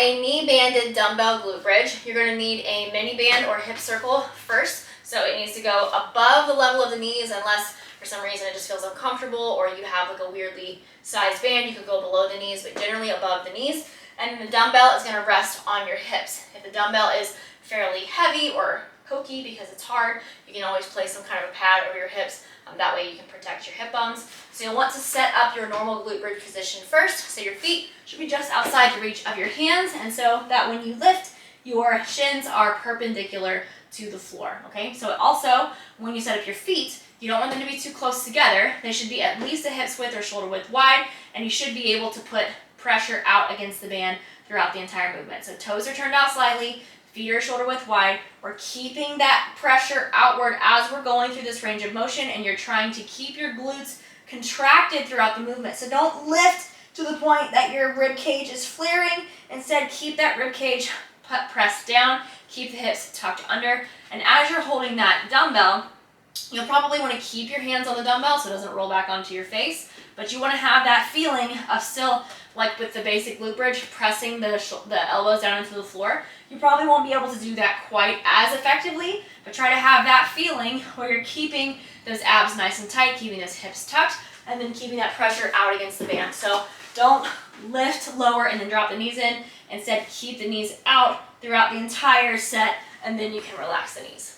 a knee banded dumbbell glute bridge, you're going to need a mini band or hip circle first. So it needs to go above the level of the knees unless for some reason it just feels uncomfortable or you have like a weirdly sized band. You could go below the knees, but generally above the knees. And the dumbbell is going to rest on your hips. If the dumbbell is fairly heavy or pokey because it's hard, you can always place some kind of a pad over your hips. That way you can protect your hip bones. So you'll want to set up your normal glute bridge position first. So your feet should be just outside the reach of your hands, and so that when you lift, your shins are perpendicular to the floor, okay? So also, when you set up your feet, you don't want them to be too close together. They should be at least a hip's width or shoulder width wide, and you should be able to put pressure out against the band throughout the entire movement. So toes are turned out slightly, feet are shoulder width wide. We're keeping that pressure outward as we're going through this range of motion, and you're trying to keep your glutes contracted throughout the movement. So don't lift to the point that your rib cage is flaring. Instead, keep that rib cage pressed down, keep the hips tucked under, and as you're holding that dumbbell, you'll probably want to keep your hands on the dumbbell so it doesn't roll back onto your face, but you want to have that feeling of still, like with the basic glute bridge, pressing the elbows down into the floor. You probably won't be able to do that quite as effectively, but try to have that feeling where you're keeping those abs nice and tight, keeping those hips tucked, and then keeping that pressure out against the band. So don't lift lower and then drop the knees in. Instead, keep the knees out throughout the entire set, and then you can relax the knees.